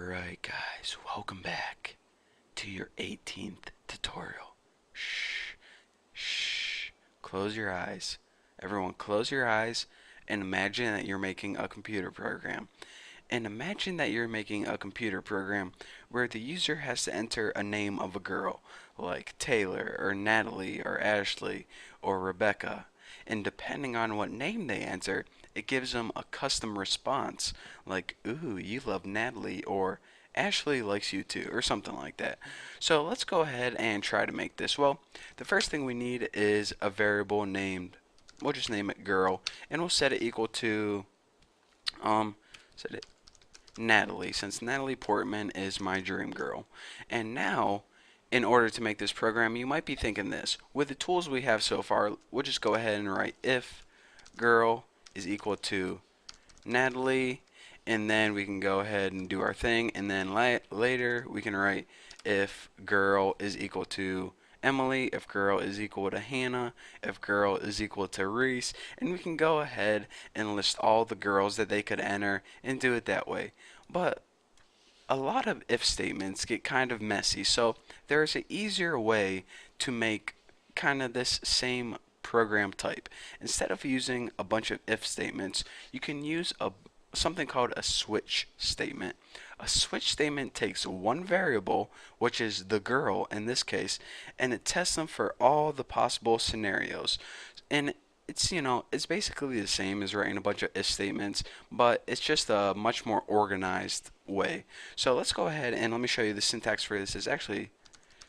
Alright guys, welcome back to your 18th tutorial. Shh, shh, close your eyes. Everyone close your eyes and imagine that you're making a computer program. And imagine that you're making a computer program where the user has to enter a name of a girl, like Taylor or Natalie or Ashley or Rebecca. And depending on what name they enter, it gives them a custom response, like, ooh, you love Natalie, or Ashley likes you too, or something like that. So let's go ahead and try to make this. Well, the first thing we need is a variable named, we'll just name it girl, and we'll set it equal to, set it Natalie, since Natalie Portman is my dream girl. And now, in order to make this program, you might be thinking this. With the tools we have so far, we'll just go ahead and write if girl is equal to Natalie, and then we can go ahead and do our thing, and then later we can write if girl is equal to Emily, if girl is equal to Hannah, if girl is equal to Reese, and we can go ahead and list all the girls that they could enter and do it that way. But a lot of if statements get kind of messy, so there's an easier way to make kind of this same program type. Instead of using a bunch of if statements, you can use something called a switch statement. A switch statement takes one variable, which is the girl in this case, and it tests them for all the possible scenarios. And it's basically the same as writing a bunch of if statements, but it's just a much more organized way. So let's go ahead and let me show you the syntax for this. Is actually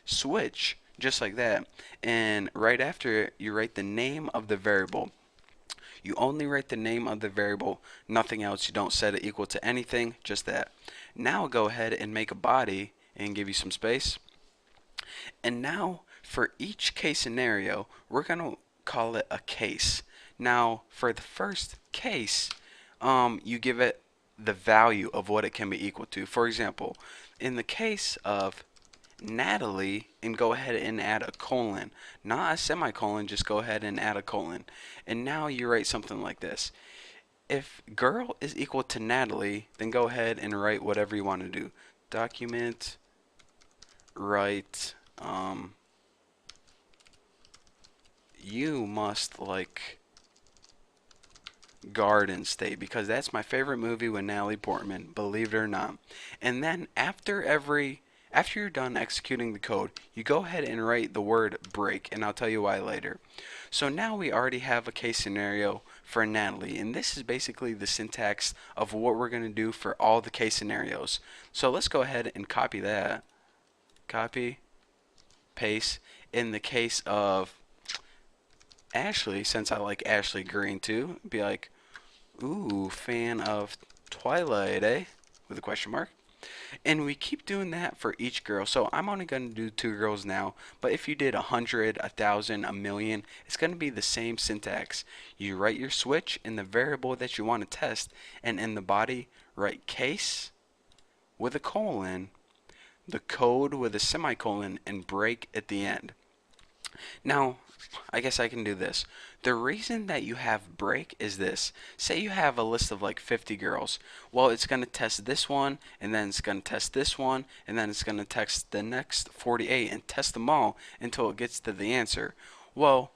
switch, just like that, and right after it you write the name of the variable. You only write the name of the variable, nothing else. You don't set it equal to anything, just that. Now go ahead and make a body and give you some space. And now for each case scenario, we're going to call it a case. Now for the first case, you give it the value of what it can be equal to. For example, in the case of Natalie, and go ahead and add a colon, not a semicolon, just go ahead and add a colon. And now you write something like this. If girl is equal to Natalie, then go ahead and write whatever you want to do. Document, write, you must like Garden State, because that's my favorite movie with Natalie Portman, believe it or not. And then after you're done executing the code, you go ahead and write the word break, and I'll tell you why later. So now we already have a case scenario for Natalie, and this is basically the syntax of what we're going to do for all the case scenarios. So let's go ahead and copy that. Copy, paste. In the case of Ashley, since I like Ashley Green too, be like, ooh, fan of Twilight, eh? With a question mark. And we keep doing that for each girl. So I'm only going to do 2 girls now, but if you did 100, 1,000, a million, it's going to be the same syntax. You write your switch in the variable that you want to test, and in the body, write case with a colon, the code with a semicolon, and break at the end. Now, I guess I can do this. The reason that you have break is this. Say you have a list of like 50 girls. Well, it's going to test this one, and then it's going to test this one, and then it's going to test the next 48 and test them all until it gets to the answer. Well,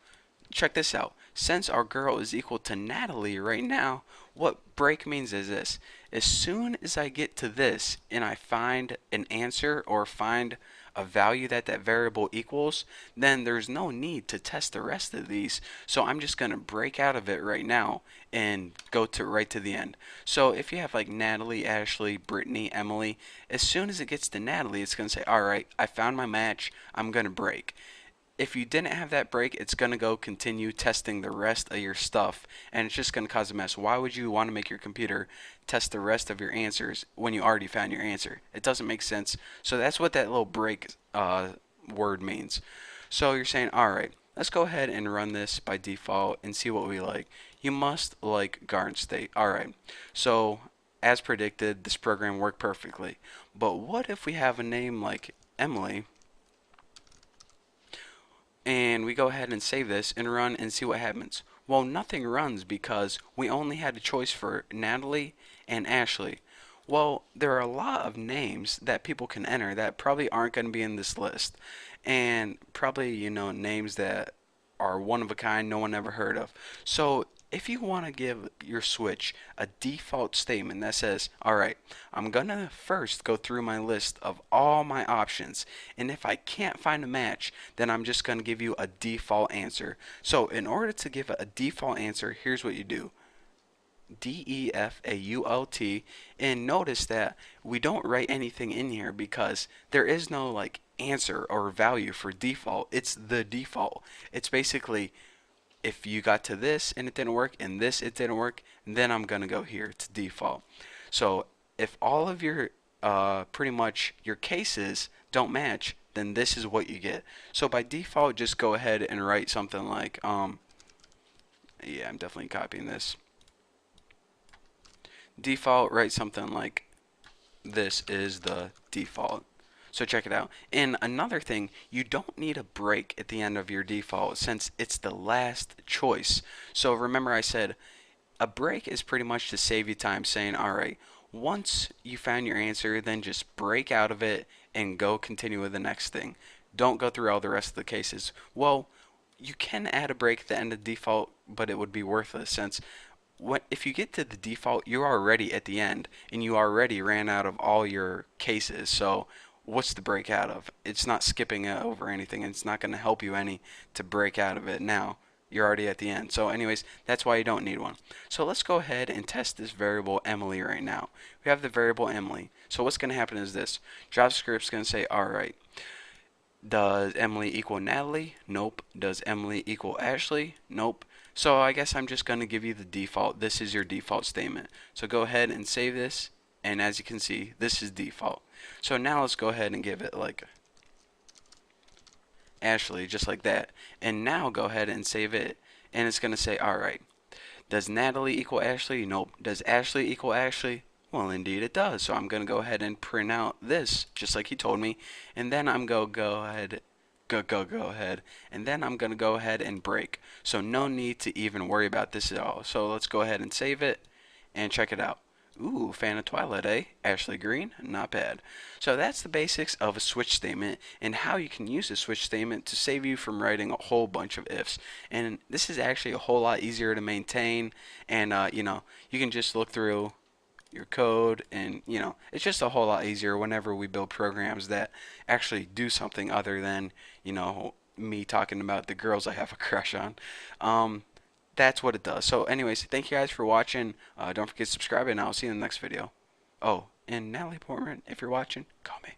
check this out. Since our girl is equal to Natalie right now, what break means is this. As soon as I get to this and I find an answer or find a value that variable equals, then there's no need to test the rest of these. So I'm just going to break out of it right now and go to right to the end. So if you have like Natalie, Ashley, Brittany, Emily, as soon as it gets to Natalie, it's going to say, alright, I found my match, I'm going to break. If you didn't have that break, it's going to go continue testing the rest of your stuff, and it's just going to cause a mess. Why would you want to make your computer test the rest of your answers when you already found your answer? It doesn't make sense. So that's what that little break word means. So you're saying, alright, let's go ahead and run this by default and see what we like. You must like Garden State. Alright, so as predicted, this program worked perfectly. But what if we have a name like Emily, and we go ahead and save this and run and see what happens? Well, nothing runs because we only had a choice for Natalie and Ashley. Well, there are a lot of names that people can enter that probably aren't going to be in this list. And probably, names that are one of a kind no one ever heard of. So if you want to give your switch a default statement that says, all right, I'm going to first go through my list of all my options. And if I can't find a match, then I'm just going to give you a default answer. So in order to give a default answer, here's what you do. default, and notice that we don't write anything in here because there is no like answer or value for default. It's the default. It's basically if you got to this and it didn't work and this it didn't work, then I'm gonna go here to default. So if all of your pretty much your cases don't match, then this is what you get. So by default, just go ahead and write something like yeah, I'm definitely copying this. Default, write something like this is the default. So check it out. And another thing, you don't need a break at the end of your default since it's the last choice. So remember I said a break is pretty much to save you time saying, all right, once you found your answer, then just break out of it and go continue with the next thing. Don't go through all the rest of the cases. Well, you can add a break at the end of default, but it would be worthless since if you get to the default, you're already at the end and you already ran out of all your cases. So what's the break out of? It's not skipping over anything, and it's not going to help you any to break out of it now. You're already at the end. So anyways, that's why you don't need one. So let's go ahead and test this variable Emily right now. We have the variable Emily. So what's going to happen is this. JavaScript's going to say, all right, does Emily equal Natalie? Nope. Does Emily equal Ashley? Nope. So I guess I'm just going to give you the default. This is your default statement. So go ahead and save this. And as you can see, this is default. So now let's go ahead and give it like Ashley, just like that. And now go ahead and save it. And it's going to say, all right, does Natalie equal Ashley? Nope. Does Ashley equal Ashley? Well, indeed it does. So I'm going to go ahead and print out this, just like he told me. And then I'm going to go ahead, go ahead. And then I'm going to go ahead and break. So no need to even worry about this at all. So let's go ahead and save it and check it out. Ooh, fan of Twilight, eh? Ashley Green? Not bad. So that's the basics of a switch statement and how you can use a switch statement to save you from writing a whole bunch of ifs. And this is actually a whole lot easier to maintain. And, you can just look through your code and, it's just a whole lot easier whenever we build programs that actually do something other than, me talking about the girls I have a crush on. That's what it does. So anyways, thank you guys for watching. Don't forget to subscribe and I'll see you in the next video. Oh, and Natalie Portman, if you're watching, call me.